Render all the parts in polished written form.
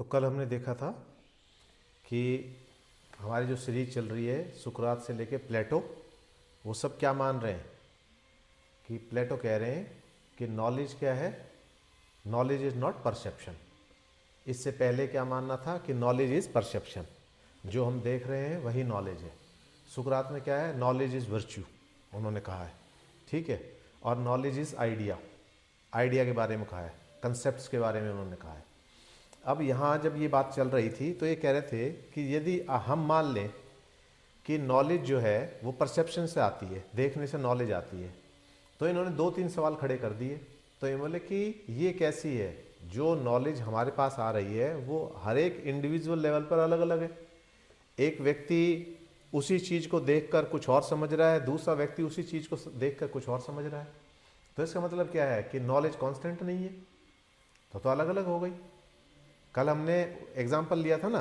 तो कल हमने देखा था कि हमारी जो सीरीज चल रही है सुकरात से लेके प्लेटो, वो सब क्या मान रहे हैं कि प्लेटो कह रहे हैं कि नॉलेज क्या है, नॉलेज इज़ नॉट परसेप्शन। इससे पहले क्या मानना था कि नॉलेज इज़ परसेप्शन, जो हम देख रहे हैं वही नॉलेज है। सुकरात में क्या है, नॉलेज इज़ वर्च्यू उन्होंने कहा है, ठीक है। और नॉलेज इज़ आइडिया, आइडिया के बारे में कहा है, कंसेप्ट्स के बारे में उन्होंने कहा है। अब यहाँ जब ये बात चल रही थी तो ये कह रहे थे कि यदि हम मान लें कि नॉलेज जो है वो परसेप्शन से आती है, देखने से नॉलेज आती है, तो इन्होंने 2-3 सवाल खड़े कर दिए। तो ये बोले कि ये कैसी है, जो नॉलेज हमारे पास आ रही है वो हर एक इंडिविजुअल लेवल पर अलग अलग है। एक व्यक्ति उसी चीज़ को देखकर कुछ और समझ रहा है, दूसरा व्यक्ति उसी चीज़ को देखकर कुछ और समझ रहा है। तो इसका मतलब क्या है कि नॉलेज कांस्टेंट नहीं है, तो अलग अलग हो गई। कल हमने एग्जाम्पल लिया था ना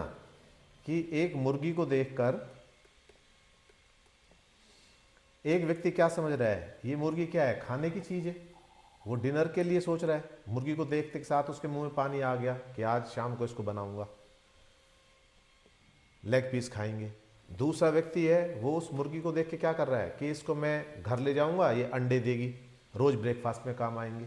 कि एक मुर्गी को देखकर एक व्यक्ति क्या समझ रहा है, ये मुर्गी क्या है, खाने की चीज़ है, वो डिनर के लिए सोच रहा है। मुर्गी को देखते के साथ उसके मुंह में पानी आ गया कि आज शाम को इसको बनाऊंगा, लेग पीस खाएंगे। दूसरा व्यक्ति है वो उस मुर्गी को देख के क्या कर रहा है कि इसको मैं घर ले जाऊंगा, ये अंडे देगी, रोज ब्रेकफास्ट में काम आएंगे।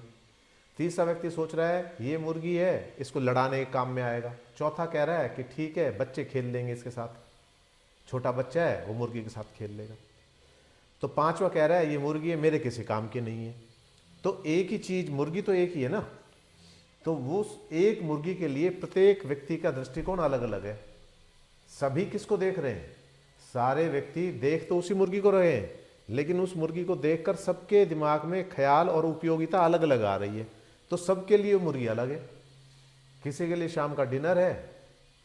तीसरा व्यक्ति सोच रहा है ये मुर्गी है, इसको लड़ाने के काम में आएगा। चौथा कह रहा है कि ठीक है बच्चे खेल लेंगे इसके साथ, छोटा बच्चा है वो मुर्गी के साथ खेल लेगा। तो पांचवा कह रहा है ये मुर्गी है, मेरे किसी काम की नहीं है। तो एक ही चीज, मुर्गी तो एक ही है ना, तो वो एक मुर्गी के लिए प्रत्येक व्यक्ति का दृष्टिकोण अलग अलग है। सभी किसको देख रहे हैं, सारे व्यक्ति देख तो उसी मुर्गी को रहे हैं, लेकिन उस मुर्गी को देखकर सबके दिमाग में ख्याल और उपयोगिता अलग अलग आ रही है। तो सबके लिए मुर्गी अलग है, किसी के लिए शाम का डिनर है,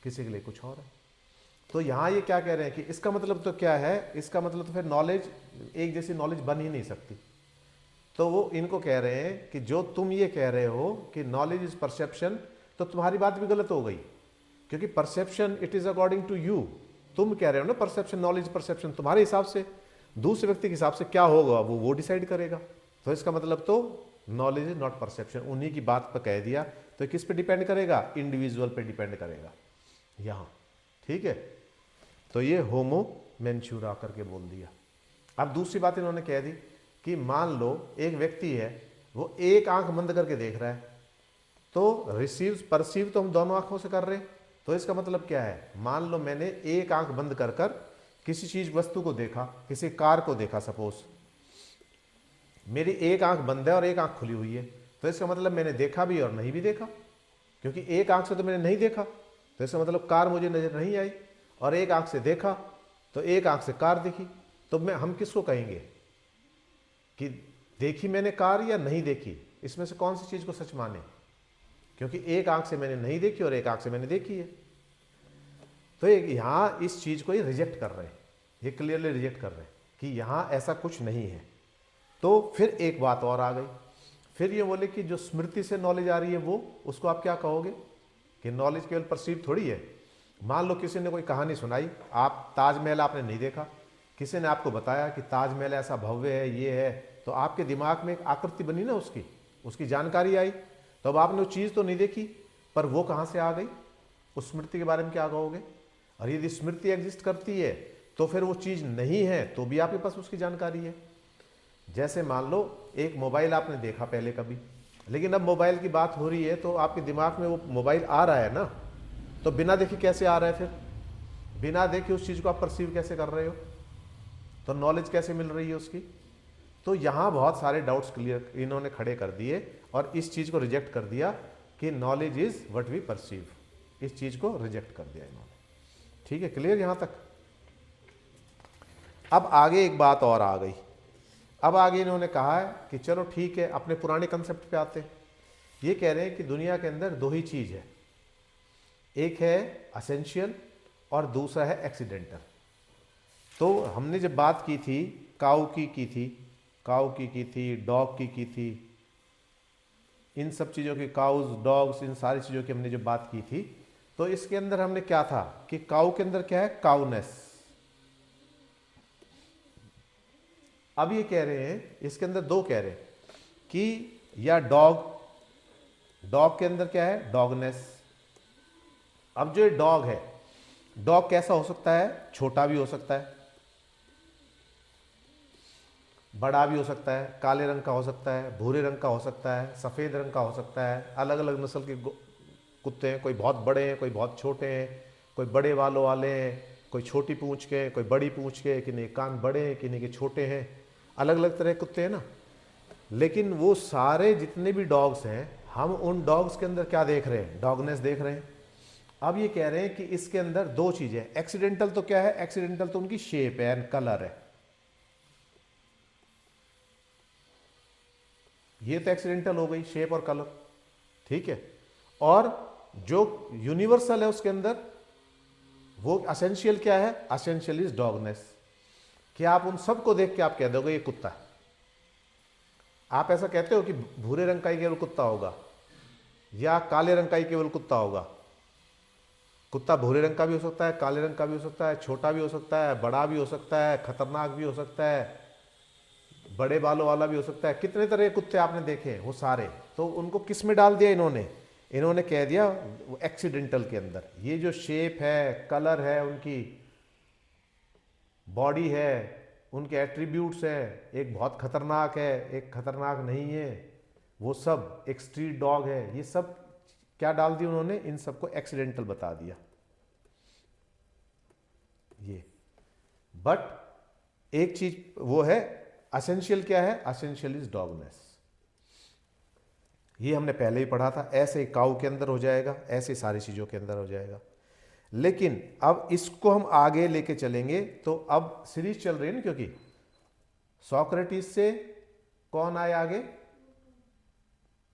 किसी के लिए कुछ और है। तो यहां ये क्या कह रहे हैं कि इसका मतलब तो क्या है, इसका मतलब तो फिर नॉलेज एक जैसी नॉलेज बन ही नहीं सकती। तो वो इनको कह रहे हैं कि जो तुम ये कह रहे हो कि नॉलेज इज परसेप्शन, तो तुम्हारी बात भी गलत हो गई, क्योंकि perception it is according to you. तुम कह रहे हो ना परसेप्शन, नॉलेज परसेप्शन, तुम्हारे हिसाब से, दूसरे व्यक्ति के हिसाब से क्या होगा वो डिसाइड करेगा। तो इसका मतलब तो नॉलेज इज नॉट परसेप्शन, उन्हीं की बात पर कह दिया। तो किस पे डिपेंड करेगा, इंडिविजुअल पे डिपेंड करेगा यहाँ, ठीक है। तो ये होमो मेंचूरा करके बोल दिया। अब दूसरी बात इन्होंने कह दी कि मान लो एक व्यक्ति है, वो एक आंख बंद करके देख रहा है, तो रिसीव परसीव तो हम दोनों आंखों से कर रहे हैं। तो इसका मतलब क्या है, मान लो मैंने एक आंख बंद कर कर किसी चीज वस्तु को देखा, किसी कार को देखा, सपोज मेरी एक आंख बंद है और एक आंख खुली हुई है, तो इसका मतलब मैंने देखा भी और नहीं भी देखा, क्योंकि एक आंख से तो मैंने नहीं देखा, तो इसका मतलब कार मुझे नजर नहीं आई। और एक आंख से देखा तो एक आंख से कार दिखी। तो हम किसको कहेंगे कि देखी मैंने कार या नहीं देखी, इसमें से कौन सी चीज को सच माने, क्योंकि एक आंख से मैंने नहीं देखी और एक आंख से मैंने देखी है। तो यहां इस चीज को ये रिजेक्ट कर रहे हैं, ये क्लियरली रिजेक्ट कर रहे हैं कि यहां ऐसा कुछ नहीं है। तो फिर एक बात और आ गई, फिर ये बोले कि जो स्मृति से नॉलेज आ रही है वो, उसको आप क्या कहोगे कि नॉलेज केवल परसीव थोड़ी है। मान लो किसी ने कोई कहानी सुनाई, आप ताजमहल आपने नहीं देखा, किसी ने आपको बताया कि ताजमहल ऐसा भव्य है, ये है, तो आपके दिमाग में एक आकृति बनी ना, उसकी जानकारी आई। तो अब आपने वो चीज़ तो नहीं देखी, पर वो कहाँ से आ गई, उस स्मृति के बारे में क्या कहोगे। और यदि स्मृति एग्जिस्ट करती है तो फिर वो चीज़ नहीं है तो भी आपके पास उसकी जानकारी है। जैसे मान लो एक मोबाइल आपने देखा पहले कभी, लेकिन अब मोबाइल की बात हो रही है तो आपके दिमाग में वो मोबाइल आ रहा है ना, तो बिना देखे कैसे आ रहा है, फिर बिना देखे उस चीज़ को आप परसीव कैसे कर रहे हो, तो नॉलेज कैसे मिल रही है उसकी। तो यहाँ बहुत सारे डाउट्स क्लियर इन्होंने खड़े कर दिए और इस चीज़ को रिजेक्ट कर दिया कि knowledge is what we perceive, इस चीज़ को रिजेक्ट कर दिया इन्होंने। ठीक है, क्लियर यहाँ तक। अब आगे एक बात और आ गई, अब आगे इन्होंने कहा है कि चलो ठीक है, अपने पुराने कंसेप्ट पे आते हैं। ये कह रहे हैं कि दुनिया के अंदर दो ही चीज़ है, एक है असेंशियल और दूसरा है एक्सीडेंटल। तो हमने जब बात की थी काऊ की थी, काऊ की थी, डॉग की थी, इन सब चीज़ों की, काउज, डॉग्स, इन सारी चीज़ों की हमने जब बात की थी, तो इसके अंदर हमने क्या था कि काऊ के अंदर क्या है, काउनेस। अब ये कह रहे हैं, इसके अंदर दो कह रहे हैं कि या डॉग, डॉग के अंदर क्या है, डॉगनेस, अब जो ये डॉग है, डॉग कैसा हो सकता है? छोटा भी हो सकता है, बड़ा भी हो सकता है, काले रंग का हो सकता है, भूरे रंग का हो सकता है, सफ़ेद रंग का हो सकता है। अलग अलग नस्ल के कुत्ते हैं, कोई बहुत बड़े हैं, कोई बहुत छोटे हैं, कोई बड़े बालों वाले हैं, कोई छोटी पूंछ के, कोई बड़ी पूंछ के, किन्हीं के कान बड़े हैं, किन्हीं के छोटे हैं। अलग अलग तरह के कुत्ते हैं ना। लेकिन वो सारे जितने भी डॉग्स हैं, हम उन डॉग्स के अंदर क्या देख रहे हैं? डॉगनेस देख रहे हैं। अब ये कह रहे हैं कि इसके अंदर दो चीजें। एक्सीडेंटल तो क्या है? एक्सीडेंटल तो उनकी शेप है एंड कलर है। ये तो एक्सीडेंटल हो गई, शेप और कलर, ठीक है। और जो यूनिवर्सल है उसके अंदर, वो असेंशियल क्या है? Essential is dogness. कि आप उन सबको देख के आप कह दोगे ये कुत्ता है। आप ऐसा कहते हो कि भूरे रंग का ही केवल कुत्ता होगा या काले रंग का ही केवल कुत्ता होगा? कुत्ता भूरे रंग का भी हो सकता है, काले रंग का भी हो सकता है, छोटा भी हो सकता है, बड़ा भी हो सकता है, खतरनाक भी हो सकता है, बड़े बालों वाला भी हो सकता है। कितने तरह के कुत्ते आपने देखे हैं, वो सारे। तो उनको किस में डाल दिया इन्होंने? इन्होंने कह दिया वो एक्सीडेंटल के अंदर। ये जो शेप है, कलर है, उनकी बॉडी है, उनके एट्रीब्यूट्स हैं, एक बहुत खतरनाक है, एक खतरनाक नहीं है, वो सब एक स्ट्रीट डॉग है, ये सब क्या डाल दिया उन्होंने? इन सबको एक्सीडेंटल बता दिया ये। बट एक चीज वो है, असेंशियल क्या है? Essential is dogness. ये हमने पहले ही पढ़ा था। ऐसे काऊ के अंदर हो जाएगा, ऐसे सारी चीजों के अंदर हो जाएगा। लेकिन अब इसको हम आगे लेके चलेंगे। तो अब सीरीज चल रही है ना, क्योंकि सोक्रेटिस से कौन आए आगे?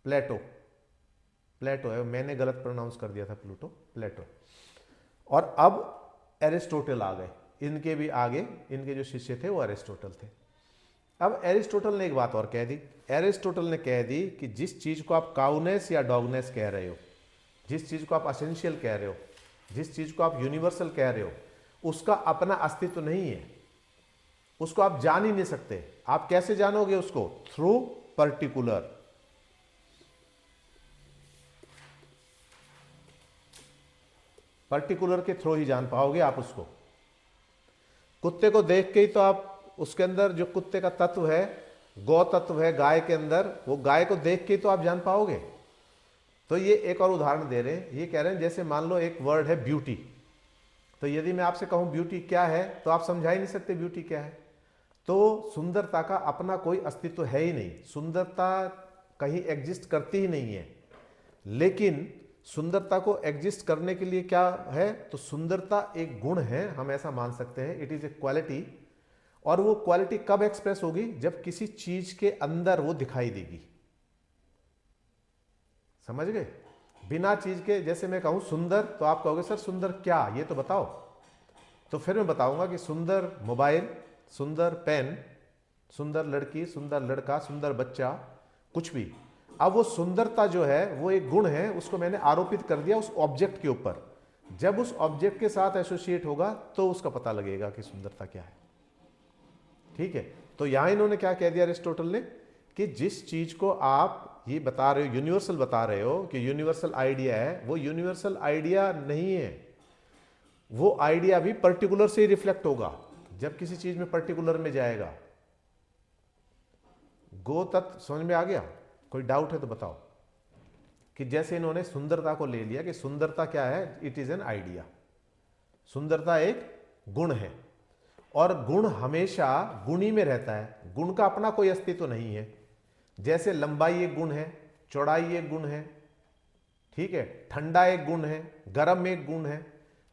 प्लेटो। प्लेटो है, मैंने गलत प्रोनाउंस कर दिया था, प्लूटो, प्लेटो। और अब एरिस्टोटल आ गए। इनके भी आगे इनके जो शिष्य थे वो एरिस्टोटल थे। अब एरिस्टोटल ने एक बात और कह दी। एरिस्टोटल ने कह दी कि जिस चीज को आप काउनेस या डॉगनेस कह रहे हो, जिस चीज को आप असेंशियल कह रहे हो, जिस चीज को आप यूनिवर्सल कह रहे हो, उसका अपना अस्तित्व नहीं है। उसको आप जान ही नहीं सकते। आप कैसे जानोगे उसको? Through particular. पर्टिकुलर के थ्रू ही जान पाओगे आप उसको। कुत्ते को देख के ही तो आप उसके अंदर जो कुत्ते का तत्व है, गौ तत्व है गाय के अंदर, वो गाय को देख के ही तो आप जान पाओगे। तो ये एक और उदाहरण दे रहे हैं। ये कह रहे हैं जैसे मान लो एक वर्ड है ब्यूटी। तो यदि मैं आपसे कहूं ब्यूटी क्या है, तो आप समझा ही नहीं सकते ब्यूटी क्या है। तो सुंदरता का अपना कोई अस्तित्व है ही नहीं। सुंदरता कहीं एग्जिस्ट करती ही नहीं है। लेकिन सुंदरता को एग्जिस्ट करने के लिए क्या है? तो सुंदरता एक गुण है, हम ऐसा मान सकते हैं। It is a quality. और वो क्वालिटी कब एक्सप्रेस होगी? जब किसी चीज के अंदर वो दिखाई देगी। समझ गए? बिना चीज के, जैसे मैं कहूं सुंदर, तो आप कहोगे सर सुंदर क्या, ये तो बताओ। तो फिर मैं बताऊंगा कि सुंदर मोबाइल, सुंदर पेन, सुंदर लड़की, सुंदर लड़का, सुंदर बच्चा, कुछ भी। अब वो सुंदरता जो है वो एक गुण है, उसको मैंने आरोपित कर दिया उस ऑब्जेक्ट के ऊपर। जब उस ऑब्जेक्ट के साथ एसोसिएट होगा तो उसका पता लगेगा कि सुंदरता क्या है। ठीक है। तो यहां इन्होंने क्या कह दिया अरिस्टोटल ने? कि जिस चीज को आप ये बता रहे हो, यूनिवर्सल बता रहे हो कि यूनिवर्सल आइडिया है, वो यूनिवर्सल आइडिया नहीं है। वो आइडिया भी पर्टिकुलर से ही रिफ्लेक्ट होगा जब किसी चीज में पर्टिकुलर में जाएगा। गो तत्व समझ में आ गया? कोई डाउट है तो बताओ। कि जैसे इन्होंने सुंदरता को ले लिया कि सुंदरता क्या है? It is an idea. सुंदरता एक गुण है, और गुण हमेशा गुणी में रहता है। गुण का अपना कोई अस्तित्व नहीं है। जैसे लंबाई एक गुण है, चौड़ाई एक गुण है, ठीक है, ठंडा एक गुण है, गर्म एक गुण है।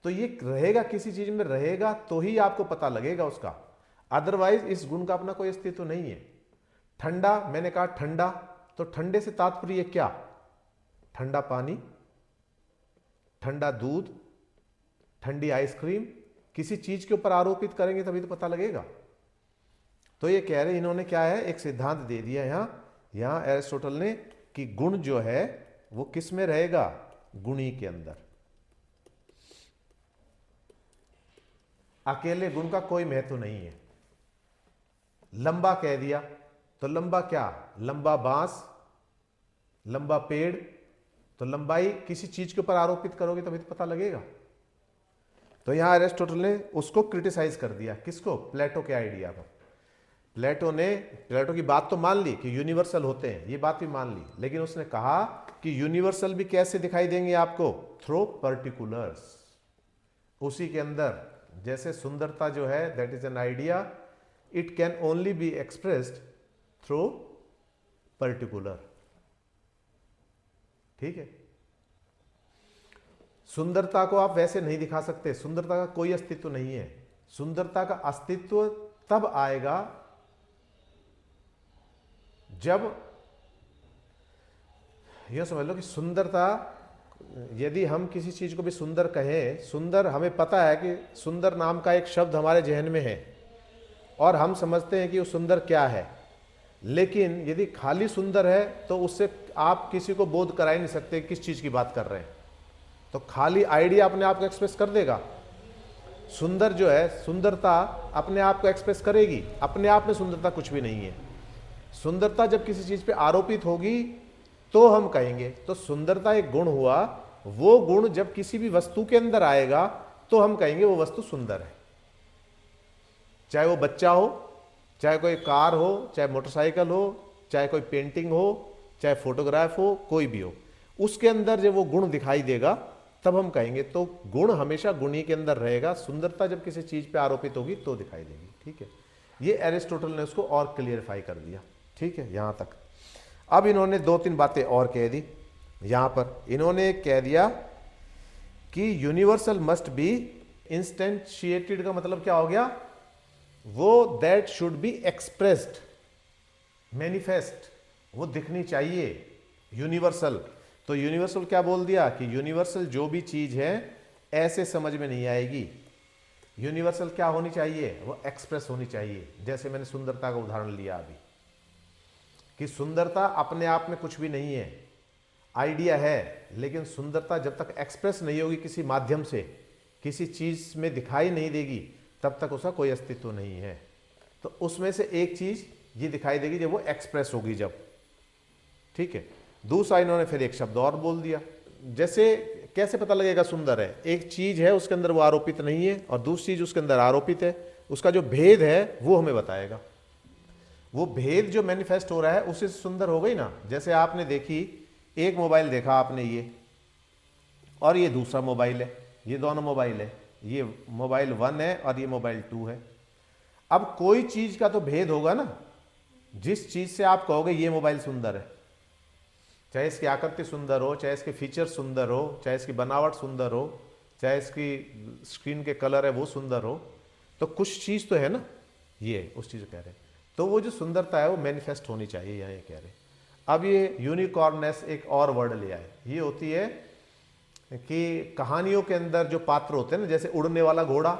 तो ये रहेगा, किसी चीज में रहेगा तो ही आपको पता लगेगा उसका। अदरवाइज इस गुण का अपना कोई अस्तित्व नहीं है। ठंडा, मैंने कहा ठंडा, तो ठंडे से तात्पर्य क्या? ठंडा पानी, ठंडा दूध, ठंडी आइसक्रीम। किसी चीज के ऊपर आरोपित करेंगे तभी तो पता लगेगा। तो ये कह रहे, इन्होंने क्या है, एक सिद्धांत दे दिया यहां एरिस्टोटल ने कि गुण जो है वो किस में रहेगा? गुणी के अंदर। अकेले गुण का कोई महत्व नहीं है। लंबा कह दिया तो लंबा क्या? लंबा बांस, लंबा पेड़, तो लंबाई किसी चीज के ऊपर आरोपित करोगे तभी तो पता लगेगा। तो यहां अरिस्टोटल ने उसको क्रिटिसाइज कर दिया, किसको? प्लेटो के आइडिया पर। प्लेटो की बात तो मान ली कि यूनिवर्सल होते हैं, ये बात भी मान ली, लेकिन उसने कहा कि यूनिवर्सल भी कैसे दिखाई देंगे आपको? Through particulars. उसी के अंदर जैसे सुंदरता जो है that is an idea, it can only be expressed through particular. ठीक है, सुंदरता को आप वैसे नहीं दिखा सकते, सुंदरता का कोई अस्तित्व नहीं है। सुंदरता का अस्तित्व तब आएगा जब, यह समझ लो कि सुंदरता, यदि हम किसी चीज को भी सुंदर कहें, सुंदर हमें पता है कि सुंदर नाम का एक शब्द हमारे जहन में है और हम समझते हैं कि वो सुंदर क्या है, लेकिन यदि खाली सुंदर है तो उससे आप किसी को बोध करा ही नहीं सकते किस चीज की बात कर रहे हैं। तो खाली आइडिया अपने आप को एक्सप्रेस कर देगा। सुंदर जो है, सुंदरता अपने आप को एक्सप्रेस करेगी, अपने आप में सुंदरता कुछ भी नहीं है। सुंदरता जब किसी चीज पे आरोपित होगी तो हम कहेंगे। तो सुंदरता एक गुण हुआ, वो गुण जब किसी भी वस्तु के अंदर आएगा तो हम कहेंगे वो वस्तु सुंदर है। चाहे वो बच्चा हो, चाहे कोई कार हो, चाहे मोटरसाइकिल हो, चाहे कोई पेंटिंग हो, चाहे फोटोग्राफ हो, कोई भी हो, उसके अंदर जब वो गुण दिखाई देगा तब हम कहेंगे। तो गुण हमेशा गुण ही के अंदर रहेगा, सुंदरता जब किसी चीज पे आरोपित होगी तो दिखाई देगी। ठीक है, ये एरिस्टोटल ने उसको और क्लियरिफाई कर दिया। ठीक है, यहां तक। अब इन्होंने दो तीन बातें और कह दी। यहां पर इन्होंने कह दिया कि यूनिवर्सल मस्ट बी इंस्टेंशिएटेड। का मतलब क्या हो गया? वो that should be expressed, manifest, वो दिखनी चाहिए यूनिवर्सल। तो यूनिवर्सल क्या बोल दिया कि यूनिवर्सल जो भी चीज है ऐसे समझ में नहीं आएगी। यूनिवर्सल क्या होनी चाहिए? वो एक्सप्रेस होनी चाहिए। जैसे मैंने सुंदरता का उदाहरण लिया अभी, कि सुंदरता अपने आप में कुछ भी नहीं है, आइडिया है, लेकिन सुंदरता जब तक एक्सप्रेस नहीं होगी किसी माध्यम से, किसी चीज में दिखाई नहीं देगी, तब तक उसका कोई अस्तित्व नहीं है। तो उसमें से एक चीज ये दिखाई देगी जब वो एक्सप्रेस होगी, जब। ठीक है, दूसरा इन्होंने फिर एक शब्द और बोल दिया। जैसे कैसे पता लगेगा सुंदर है? एक चीज है उसके अंदर वो आरोपित नहीं है और दूसरी चीज उसके अंदर आरोपित है, उसका जो भेद है वो हमें बताएगा। वो भेद जो मैनिफेस्ट हो रहा है उससे सुंदर हो गई ना। जैसे आपने देखी, एक मोबाइल देखा आपने ये, और ये दूसरा मोबाइल है, ये दोनों मोबाइल है, ये मोबाइल 1 है और ये मोबाइल 2 है। अब कोई चीज का तो भेद होगा ना, जिस चीज से आप कहोगे ये मोबाइल सुंदर है, चाहे इसकी आकृति सुंदर हो, चाहे इसके फीचर सुंदर हो, चाहे इसकी बनावट सुंदर हो, चाहे इसकी स्क्रीन के कलर है वो सुंदर हो, तो कुछ चीज तो है ना, ये उस चीज कह रहे हैं। तो वो जो सुंदरता है वो मैनिफेस्ट होनी चाहिए, यहाँ ये कह रहे हैं। अब ये यूनिकॉर्ननेस एक और वर्ड ले आए। ये होती है कि कहानियों के अंदर जो पात्र होते हैं ना, जैसे उड़ने वाला घोड़ा,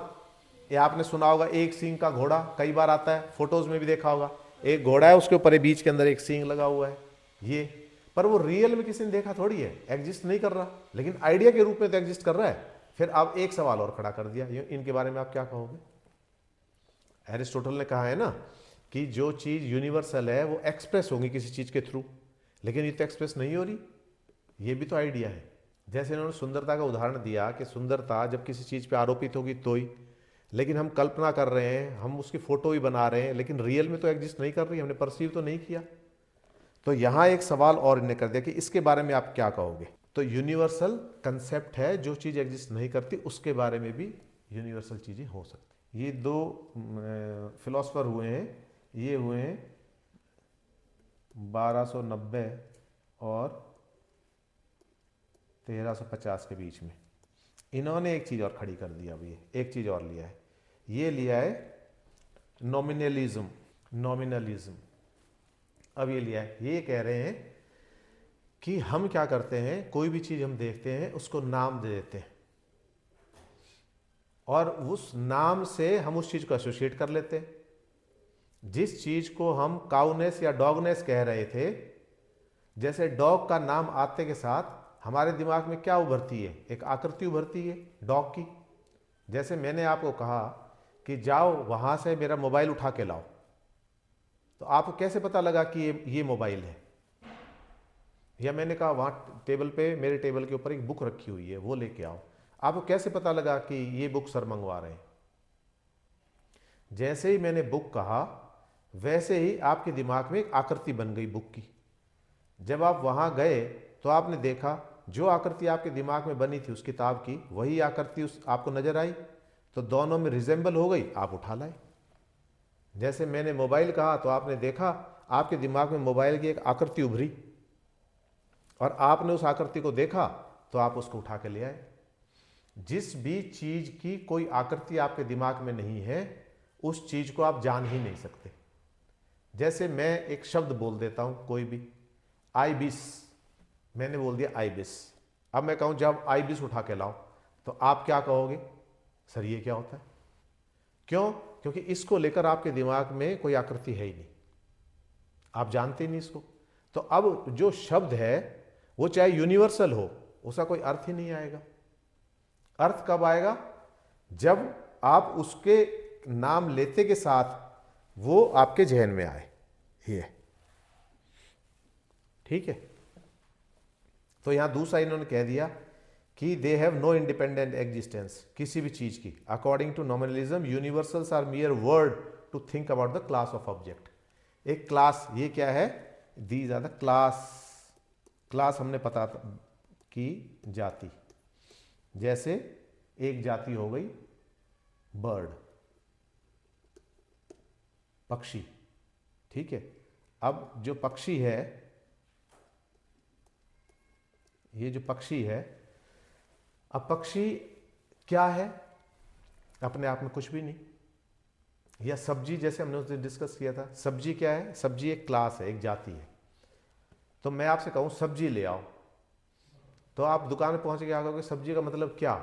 ये आपने सुना होगा, एक सींग का घोड़ा कई बार आता है, फोटोज में भी देखा होगा। एक घोड़ा है, उसके ऊपर बीच के अंदर एक सींग लगा हुआ है, ये, पर वो रियल में किसी ने देखा थोड़ी है, एग्जिस्ट नहीं कर रहा, लेकिन आइडिया के रूप में तो एग्जिस्ट कर रहा है। फिर अब एक सवाल और खड़ा कर दिया, इनके बारे में आप क्या कहोगे? एरिस्टोटल ने कहा है ना कि जो चीज यूनिवर्सल है वो एक्सप्रेस होगी किसी चीज के थ्रू, लेकिन ये तो एक्सप्रेस नहीं हो रही, ये भी तो आइडिया है। जैसे इन्होंने सुंदरता का उदाहरण दिया कि सुंदरता जब किसी चीज पे आरोपित होगी तो ही, लेकिन हम कल्पना कर रहे हैं, हम उसकी फोटो ही बना रहे हैं, लेकिन रियल में तो एग्जिस्ट नहीं कर रही, हमने परसीव तो नहीं किया। तो यहां एक सवाल और इन्हें कर दिया कि इसके बारे में आप क्या कहोगे? तो यूनिवर्सल कंसेप्ट है, जो चीज एग्जिस्ट नहीं करती उसके बारे में भी यूनिवर्सल चीजें हो सकती। ये दो फिलोसफर हुए हैं, ये हुए हैं 1290 और 1350 के बीच में। इन्होंने एक चीज और खड़ी कर दी, अब ये एक चीज और लिया है, ये लिया है नॉमिनलिज्म। नॉमिनलिज्म अब ये लिया है, ये कह रहे हैं कि हम क्या करते हैं, कोई भी चीज हम देखते हैं उसको नाम दे देते हैं और उस नाम से हम उस चीज को एसोसिएट कर लेते हैं। जिस चीज को हम काउनेस या डॉगनेस कह रहे थे, जैसे डॉग का नाम आते के साथ हमारे दिमाग में क्या उभरती है? एक आकृति उभरती है डॉग की। जैसे मैंने आपको कहा कि जाओ वहां से मेरा मोबाइल उठा के लाओ, तो आपको कैसे पता लगा कि ये मोबाइल है? या मैंने कहा वहाँ टेबल पे, मेरे टेबल के ऊपर एक बुक रखी हुई है, वो लेके आओ। आपको कैसे पता लगा कि ये बुक सर मंगवा रहे हैं? जैसे ही मैंने बुक कहा वैसे ही आपके दिमाग में एक आकृति बन गई बुक की। जब आप वहाँ गए तो आपने देखा जो आकृति आपके दिमाग में बनी थी उस किताब की, वही आकृति उस आपको नजर आई, तो दोनों में रिजेंबल हो गई, आप उठा लाए। जैसे मैंने मोबाइल कहा तो आपने देखा आपके दिमाग में मोबाइल की एक आकृति उभरी और आपने उस आकृति को देखा तो आप उसको उठा के ले आए। जिस भी चीज की कोई आकृति आपके दिमाग में नहीं है उस चीज को आप जान ही नहीं सकते। जैसे मैं एक शब्द बोल देता हूं कोई भी, आईबिस, मैंने बोल दिया आईबिस। अब मैं कहूं जब आईबिस उठा के लाओ, तो आप क्या कहोगे? सर ये क्या होता है? क्यों? क्योंकि इसको लेकर आपके दिमाग में कोई आकृति है ही नहीं, आप जानते ही नहीं इसको। तो अब जो शब्द है वो चाहे यूनिवर्सल हो, उसका कोई अर्थ ही नहीं आएगा। अर्थ कब आएगा? जब आप उसके नाम लेते के साथ वो आपके जहन में आए। ये ठीक है। तो यहां दूसरा इन्होंने कह दिया कि they have no independent existence, किसी भी चीज की। According to nominalism universals are mere word to think about the class of object. एक क्लास, ये क्या है? These are the class. Class हमने पता कि जाति, जैसे एक जाति हो गई बर्ड, पक्षी, ठीक है। अब जो पक्षी है, ये जो पक्षी है, अब पक्षी क्या है? अपने आप में कुछ भी नहीं। या सब्जी, जैसे हमने उस दिन डिस्कस किया था, सब्जी क्या है? सब्जी एक क्लास है, एक जाति है। तो मैं आपसे कहूं सब्जी ले आओ, तो आप दुकान में पहुंच के क्या कहोगे? सब्जी का मतलब क्या,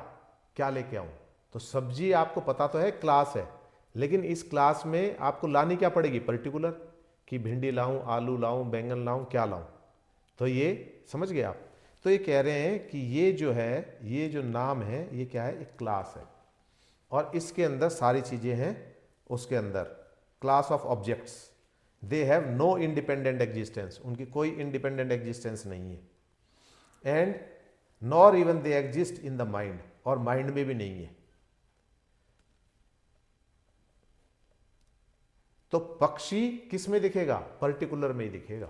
क्या लेके आऊं? तो सब्जी आपको पता तो है क्लास है, लेकिन इस क्लास में आपको लानी क्या पड़ेगी? पर्टिकुलर, कि भिंडी लाऊं, आलू लाऊं, बैंगन लाऊं, क्या लाऊं? तो ये समझ गए आप। तो ये कह रहे हैं कि ये जो है, ये जो नाम है, ये क्या है? एक क्लास है, और इसके अंदर सारी चीजें हैं। उसके अंदर class of objects, they have no independent existence, उनकी कोई इंडिपेंडेंट एग्जिस्टेंस नहीं है। And nor even they exist in the mind, और माइंड में भी नहीं है। तो पक्षी किस में दिखेगा? पर्टिकुलर में ही दिखेगा।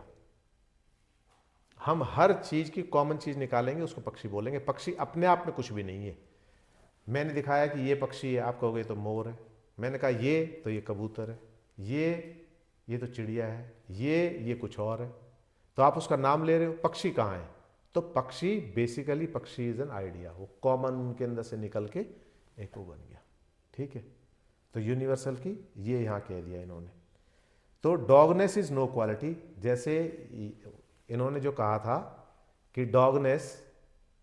हम हर चीज की कॉमन चीज निकालेंगे, उसको पक्षी बोलेंगे। पक्षी अपने आप में कुछ भी नहीं है। मैंने दिखाया कि ये पक्षी है, आप कहोगे तो मोर है। मैंने कहा ये, तो ये कबूतर है। ये तो चिड़िया है। ये कुछ और है। तो आप उसका नाम ले रहे हो, पक्षी कहाँ है? तो पक्षी बेसिकली, पक्षी इज एन आइडिया, वो कॉमन उनके अंदर से निकल के एक वो बन गया, ठीक है। तो यूनिवर्सल की ये यहां कह दिया इन्होंने। तो डॉगनेस इज नो क्वालिटी, जैसे इन्होंने जो कहा था कि डॉगनेस,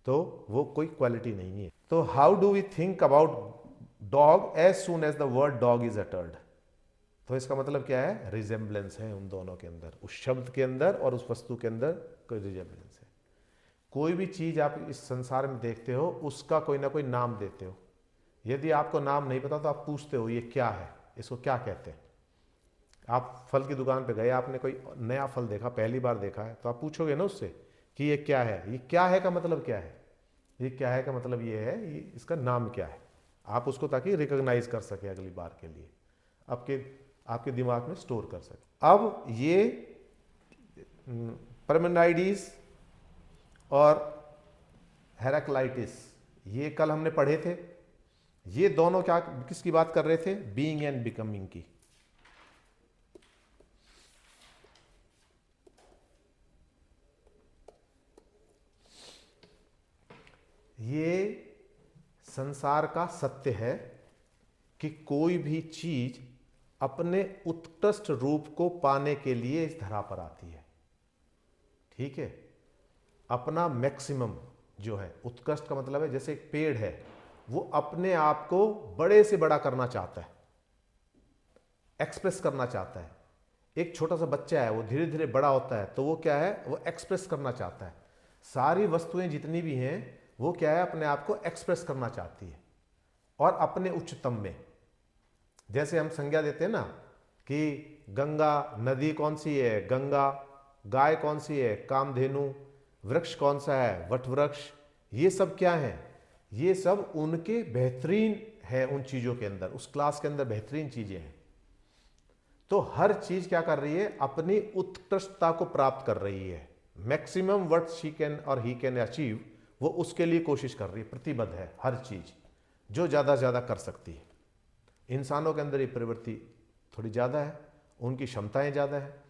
तो वो कोई क्वालिटी नहीं है। तो how do we think about dog as soon as the word dog is uttered? तो इसका मतलब क्या है? रिजेम्बलेंस है उन दोनों के अंदर, उस शब्द के अंदर और उस वस्तु के अंदर कोई रिजेम्बलेंस है। कोई भी चीज आप इस संसार में देखते हो, उसका कोई ना कोई नाम देते हो। यदि आपको नाम नहीं पता तो आप पूछते हो ये क्या है, इसको क्या कहते हैं। आप फल की दुकान पे गए, आपने कोई नया फल देखा, पहली बार देखा है, तो आप पूछोगे ना उससे कि ये क्या है। ये क्या है का मतलब क्या है? ये क्या है का मतलब ये है, ये इसका नाम क्या है। आप उसको ताकि रिकॉग्नाइज कर सके अगली बार के लिए, आपके दिमाग में स्टोर कर सके। अब ये परमेनाइडिस और हेराक्लाइटिस, ये कल हमने पढ़े थे। ये दोनों क्या, किसकी बात कर रहे थे? बीइंग एंड बिकमिंग की। ये संसार का सत्य है कि कोई भी चीज अपने उत्कृष्ट रूप को पाने के लिए इस धरा पर आती है, ठीक है। अपना मैक्सिमम जो है, उत्कृष्ट का मतलब है जैसे एक पेड़ है, वो अपने आप को बड़े से बड़ा करना चाहता है, एक्सप्रेस करना चाहता है। एक छोटा सा बच्चा है, वो धीरे धीरे बड़ा होता है, तो वो क्या है? वो एक्सप्रेस करना चाहता है। सारी वस्तुएं जितनी भी हैं वो क्या है? अपने आप को एक्सप्रेस करना चाहती है, और अपने उच्चतम में। जैसे हम संज्ञा देते हैं ना कि गंगा नदी कौन सी है? गंगा। गाय कौन सी है? कामधेनु। वृक्ष कौन सा है, वट वृक्ष, ये सब क्या है, ये सब उनके बेहतरीन है, उन चीजों के अंदर, उस क्लास के अंदर बेहतरीन चीजें हैं। तो हर चीज क्या कर रही है, अपनी उत्कृष्टता को प्राप्त कर रही है। मैक्सिमम व्हाट शी कैन और ही कैन अचीव, वो उसके लिए कोशिश कर रही है, प्रतिबद्ध है हर चीज, जो ज्यादा से ज्यादा कर सकती है। इंसानों के अंदर ये प्रवृत्ति थोड़ी ज्यादा है, उनकी क्षमताएं ज्यादा है।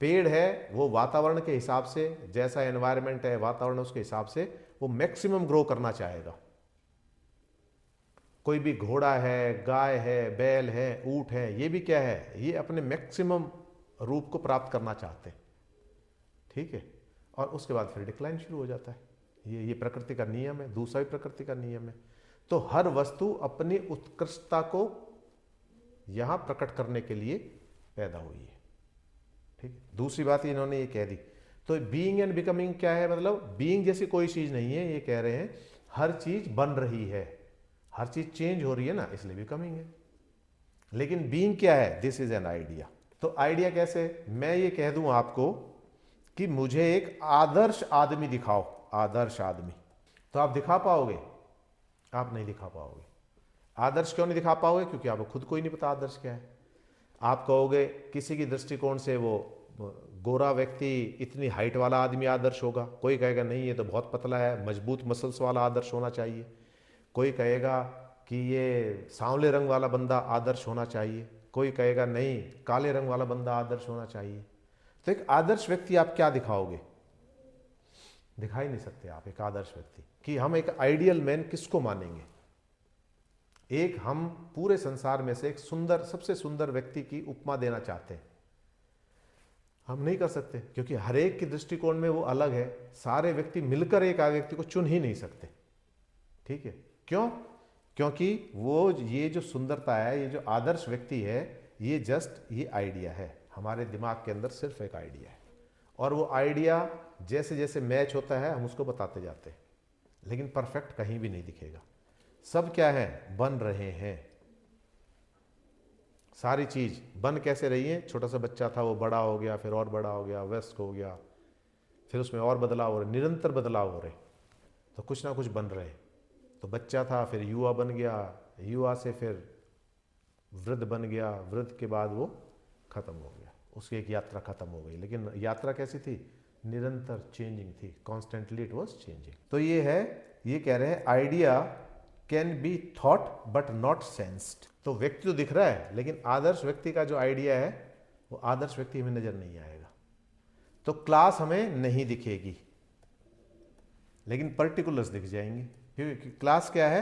पेड़ है वो वातावरण के हिसाब से, जैसा एनवायरनमेंट है वातावरण उसके हिसाब से वो मैक्सिमम ग्रो करना चाहेगा। कोई भी घोड़ा है, गाय है, बैल है, ऊंट है, ये भी क्या है, ये अपने मैक्सिमम रूप को प्राप्त करना चाहते हैं, ठीक है। और उसके बाद फिर डिक्लाइन शुरू हो जाता है। ये प्रकृति का नियम है, दूसरा भी प्रकृति का नियम है। तो हर वस्तु अपनी उत्कृष्टता को यहां प्रकट करने के लिए पैदा हुई है, ठीक है। दूसरी बात इन्होंने ये कह दी। तो बीइंग एंड बिकमिंग क्या है, मतलब बीइंग जैसी कोई चीज नहीं है, ये कह रहे हैं हर चीज बन रही है, हर चीज चेंज हो रही है ना, इसलिए बिकमिंग है। लेकिन बीइंग क्या है, दिस इज एन आइडिया। तो आइडिया कैसे, मैं ये कह दूं आपको कि मुझे एक आदर्श आदमी दिखाओ, आदर्श आदमी, तो आप दिखा पाओगे? आप नहीं दिखा पाओगे। आदर्श क्यों नहीं दिखा पाओगे? क्योंकि आपको खुद को ही नहीं पता आदर्श क्या है। आप कहोगे किसी की दृष्टिकोण से वो गोरा व्यक्ति, इतनी हाइट वाला आदमी आदर्श होगा, कोई कहेगा नहीं ये तो बहुत पतला है, मजबूत मसल्स वाला आदर्श होना चाहिए, कोई कहेगा कि ये सांवले रंग वाला बंदा आदर्श होना चाहिए, कोई कहेगा नहीं काले रंग वाला बंदा आदर्श होना चाहिए। तो एक आदर्श व्यक्ति आप क्या दिखाओगे? दिखा ही नहीं सकते आप एक आदर्श व्यक्ति। कि हम एक आइडियल मैन किसको मानेंगे? एक हम पूरे संसार में से एक सुंदर, सबसे सुंदर व्यक्ति की उपमा देना चाहते हैं, हम नहीं कर सकते, क्योंकि हर एक के दृष्टिकोण में वो अलग है। सारे व्यक्ति मिलकर एक व्यक्ति को चुन ही नहीं सकते, ठीक है। क्यों? क्योंकि वो ये जो सुंदरता है, ये जो आदर्श व्यक्ति है, ये जस्ट ये आइडिया है, हमारे दिमाग के अंदर सिर्फ एक आइडिया है। और वो आइडिया जैसे जैसे मैच होता है हम उसको बताते जाते हैं, लेकिन परफेक्ट कहीं भी नहीं दिखेगा। सब क्या है, बन रहे हैं। सारी चीज बन कैसे रही है? छोटा सा बच्चा था, वो बड़ा हो गया, फिर और बड़ा हो गया, वयस्क हो गया, फिर उसमें और बदलाव हो रहे, निरंतर बदलाव हो रहे, तो कुछ ना कुछ बन रहे। तो बच्चा था, फिर युवा बन गया, युवा से फिर वृद्ध बन गया, वृद्ध के बाद वो खत्म हो गया, उसकी एक यात्रा खत्म हो गई। लेकिन यात्रा कैसी थी? निरंतर चेंजिंग थी, कॉन्स्टेंटली इट वॉज चेंजिंग। तो ये है, ये कह रहे हैं idea can be thought but not sensed. तो व्यक्ति तो दिख रहा है, लेकिन आदर्श व्यक्ति का जो आइडिया है वो आदर्श व्यक्ति हमें नजर नहीं आएगा। तो क्लास हमें नहीं दिखेगी, लेकिन पर्टिकुलर्स दिख जाएंगे, क्योंकि क्लास क्या है?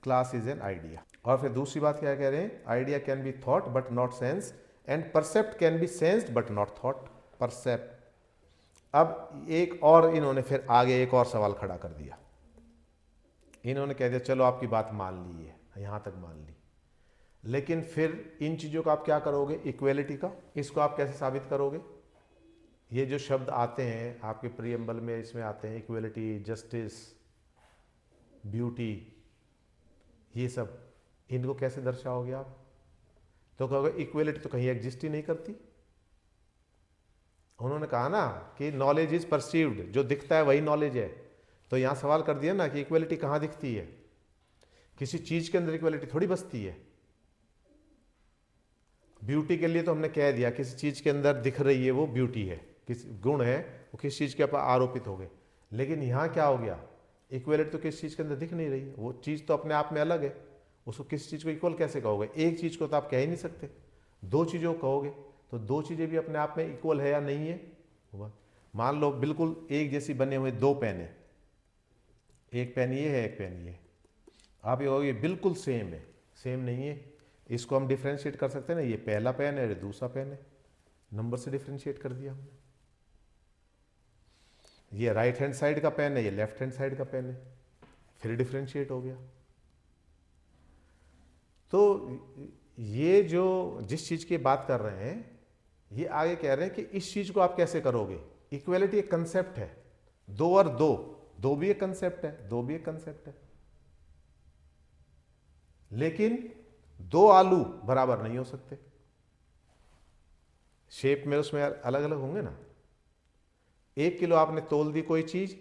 Class is an idea. और फिर दूसरी बात क्या कह रहे हैं? Idea can be thought but not sense and percept can be sensed but not thought. Percept. अब एक और इन्होंने फिर आगे एक और सवाल खड़ा कर दिया। इन्होंने कह दिया चलो आपकी बात मान ली है, यहां तक मान ली, लेकिन फिर इन चीजों का आप क्या करोगे? इक्वेलिटी का, इसको आप कैसे साबित करोगे? ये जो शब्द आते हैं आपके प्रीएम्बल में, इसमें आते हैं इक्वेलिटी, जस्टिस, ब्यूटी, ये सब, इनको कैसे दर्शाओगे आप? तो कहोगे इक्वेलिटी तो कहीं एग्जिस्ट ही नहीं करती। उन्होंने कहा ना कि नॉलेज इज परसीव्ड, जो दिखता है वही नॉलेज है। तो यहां सवाल कर दिया ना कि इक्वेलिटी कहां दिखती है? किसी चीज के अंदर इक्वेलिटी थोड़ी बसती है। ब्यूटी के लिए तो हमने कह दिया किसी चीज के अंदर दिख रही है वो ब्यूटी है, किसी गुण है वो किस चीज के ऊपर आरोपित हो गए। लेकिन यहां क्या हो गया? इक्वेलिटी तो किसी चीज के अंदर दिख नहीं रही है, वो चीज तो अपने आप में अलग है, उसको किसी चीज को इक्वल कैसे कहोगे? एक चीज को तो आप कह ही नहीं सकते, दो चीजों को कहोगे, तो दो चीजें भी अपने आप में इक्वल है या नहीं है? मान लो बिल्कुल एक जैसी बने हुए दो पेन है, एक पेन ये है, एक पेन ये, आप ये कहोगे बिल्कुल सेम है, सेम नहीं है। इसको हम डिफ्रेंशिएट कर सकते हैं ना, ये पहला पेन है, ये दूसरा पेन है, नंबर से डिफ्रेंशिएट कर दिया हमने। ये राइट हैंड साइड का पेन है, ये लेफ्ट हैंड साइड का पेन है, फिर डिफ्रेंशिएट हो गया। तो ये जो जिस चीज की बात कर रहे हैं, ये आगे कह रहे हैं कि इस चीज को आप कैसे करोगे? इक्वेलिटी एक कंसेप्ट है, दो और दो, दो भी एक कंसेप्ट है, दो भी एक कंसेप्ट है, लेकिन दो आलू बराबर नहीं हो सकते, शेप में उसमें अलग अलग होंगे ना। 1 किलो आपने तोल दी कोई चीज,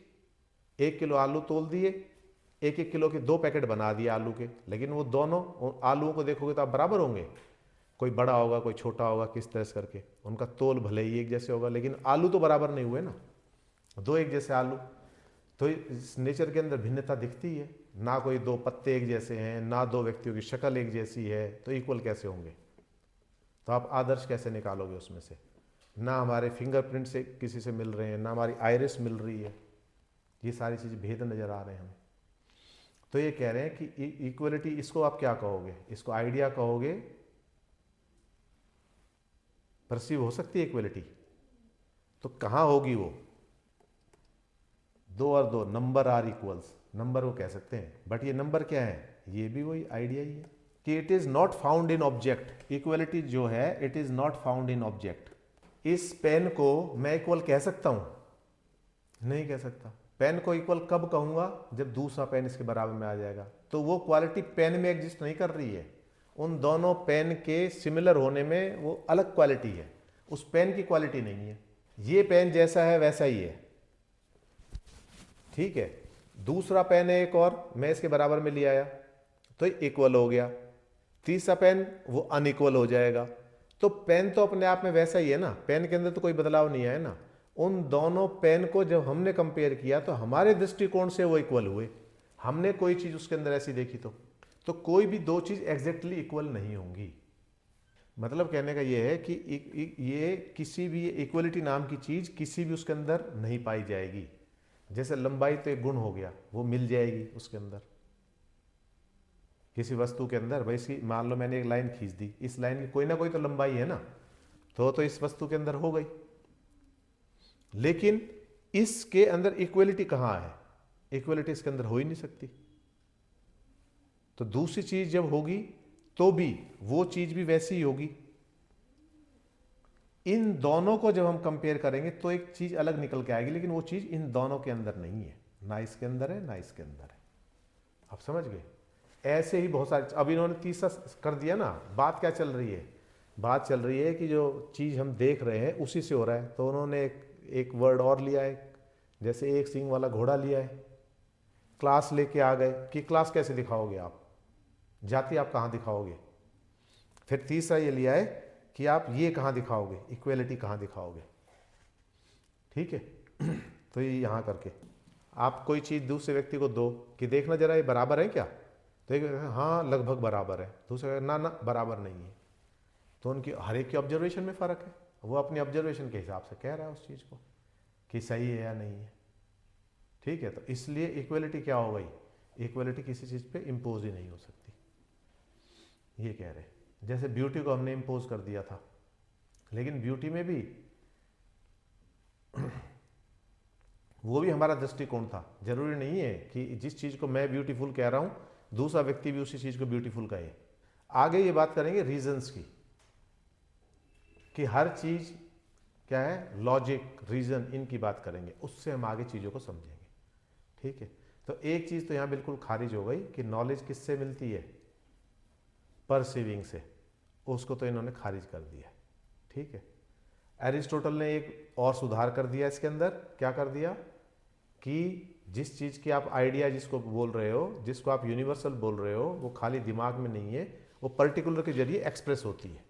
1 किलो आलू तोल दिए, 1-1 किलो के 2 पैकेट बना दिए आलू के, लेकिन वो दोनों आलूओं को देखोगे तो आप बराबर होंगे, कोई बड़ा होगा कोई छोटा होगा, किस तरह से करके उनका तोल भले ही एक जैसे होगा, लेकिन आलू तो बराबर नहीं हुए ना, दो एक जैसे आलू। तो इस नेचर के अंदर भिन्नता दिखती है ना, कोई दो पत्ते एक जैसे हैं, ना दो व्यक्तियों की शक्ल एक जैसी है, तो इक्वल कैसे होंगे? तो आप आदर्श कैसे निकालोगे उसमें से? ना हमारे फिंगरप्रिंट से किसी से मिल रहे हैं, ना हमारी आइरिस मिल रही है, ये सारी चीज़ भेद नज़र आ रहे हैं हमें। तो ये कह रहे हैं कि इक्वलिटी, इसको आप क्या कहोगे? इसको आइडिया कहोगे? परसीव हो सकती है इक्वलिटी? तो कहाँ होगी वो? 2 और 2 नंबर आर इक्वल्स, नंबर वो कह सकते हैं, बट ये नंबर क्या है? ये भी वही आइडिया ही है कि it is not found in object. Equality जो है it is not found in object. इस पेन को मैं इक्वल कह सकता हूं? नहीं कह सकता। पेन को इक्वल कब कहूंगा? जब दूसरा पेन इसके बराबर में आ जाएगा। तो वो क्वालिटी पेन में एग्जिस्ट नहीं कर रही है, उन दोनों पेन के सिमिलर होने में वो अलग क्वालिटी है, उस पेन की क्वालिटी नहीं है। ये पेन जैसा है वैसा ही है, ठीक है। दूसरा पेन है एक और, मैं इसके बराबर में ले आया तो इक्वल हो गया। तीसरा पेन वो अनइक्वल हो जाएगा। तो पेन तो अपने आप में वैसा ही है ना, पेन के अंदर तो कोई बदलाव नहीं है ना। उन दोनों पेन को जब हमने कंपेयर किया तो हमारे दृष्टिकोण से वो इक्वल हुए, हमने कोई चीज उसके अंदर ऐसी देखी तो कोई भी दो चीज एग्जैक्टली इक्वल नहीं होंगी। मतलब कहने का ये है कि ये किसी भी इक्वलिटी नाम की चीज किसी भी उसके अंदर नहीं पाई जाएगी। जैसे लंबाई तो एक गुण हो गया, वो मिल जाएगी उसके अंदर, किसी वस्तु के अंदर। भाई इसकी मान लो मैंने एक लाइन खींच दी, इस लाइन की कोई ना कोई तो लंबाई है ना, तो इस वस्तु के अंदर हो गई। लेकिन इसके अंदर इक्वलिटी कहां है? इक्वलिटी इसके अंदर हो ही नहीं सकती। तो दूसरी चीज जब होगी तो भी वो चीज भी वैसी ही होगी। इन दोनों को जब हम कंपेयर करेंगे तो एक चीज अलग निकल के आएगी, लेकिन वो चीज इन दोनों के अंदर नहीं है, ना इसके अंदर है ना इसके अंदर है। आप समझ गए? ऐसे ही बहुत सारे। अब इन्होंने तीसरा कर दिया ना। बात क्या चल रही है? बात चल रही है कि जो चीज हम देख रहे हैं उसी से हो रहा है। तो उन्होंने एक वर्ड और लिया है, जैसे एक सींग वाला घोड़ा लिया है। क्लास लेके आ गए कि क्लास कैसे दिखाओगे आप, जाति आप कहाँ दिखाओगे? फिर तीसरा ये लिया है कि आप ये कहाँ दिखाओगे, इक्वेलिटी कहाँ दिखाओगे? ठीक है। तो ये यहाँ करके आप कोई चीज़ दूसरे व्यक्ति को दो कि देखना जरा ये बराबर है क्या, तो एक हाँ लगभग बराबर है, दूसरा ना ना बराबर नहीं है। तो उनकी हर एक की ऑब्जर्वेशन में फ़र्क है, वो अपनी ऑब्जर्वेशन के हिसाब से कह रहा है उस चीज़ को कि सही है या नहीं है। ठीक है। तो इसलिए इक्वलिटी क्या हो गई? इक्वलिटी किसी चीज़ पे इम्पोज ही नहीं हो सकती, ये कह रहे हैं। जैसे ब्यूटी को हमने इम्पोज कर दिया था, लेकिन ब्यूटी में भी वो भी हमारा दृष्टिकोण था। जरूरी नहीं है कि जिस चीज़ को मैं ब्यूटीफुल कह रहा हूं दूसरा व्यक्ति भी उसी चीज़ को ब्यूटीफुल कहे। आगे ये बात करेंगे रीजंस की, कि हर चीज़ क्या है, लॉजिक रीजन इनकी बात करेंगे, उससे हम आगे चीज़ों को समझेंगे। ठीक है। तो एक चीज़ तो यहाँ बिल्कुल खारिज हो गई कि नॉलेज किससे मिलती है? परसीविंग से। उसको तो इन्होंने खारिज कर दिया। ठीक है। एरिस्टोटल ने एक और सुधार कर दिया इसके अंदर। क्या कर दिया? कि जिस चीज़ की आप आइडिया जिसको बोल रहे हो, जिसको आप यूनिवर्सल बोल रहे हो, वो खाली दिमाग में नहीं है, वो पर्टिकुलर के जरिए एक्सप्रेस होती है।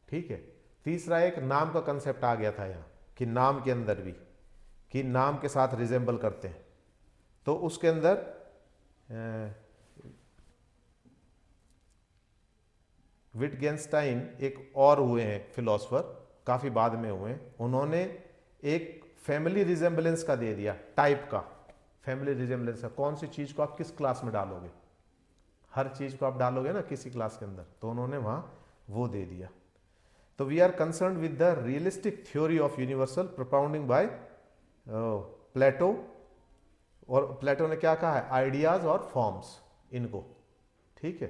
ठीक है। तीसरा एक नाम का कंसेप्ट आ गया था यहाँ, कि नाम के अंदर भी, कि नाम के साथ रिजेंबल करते हैं। तो उसके अंदर विटगेंस्टाइन एक और हुए हैं फिलोसफर, काफ़ी बाद में हुए हैं, उन्होंने एक फैमिली रिजेंबलेंस का दे दिया, टाइप का फैमिली रिजेंबलेंस का। कौन सी चीज़ को आप किस क्लास में डालोगे? हर चीज़ को आप डालोगे ना किसी क्लास के अंदर, तो उन्होंने वहाँ वो दे दिया। तो we are concern with the realistic theory of universal propounding by Plato. और प्लेटो ने क्या कहा है? आइडियाज और फॉर्म्स, इनको। ठीक है।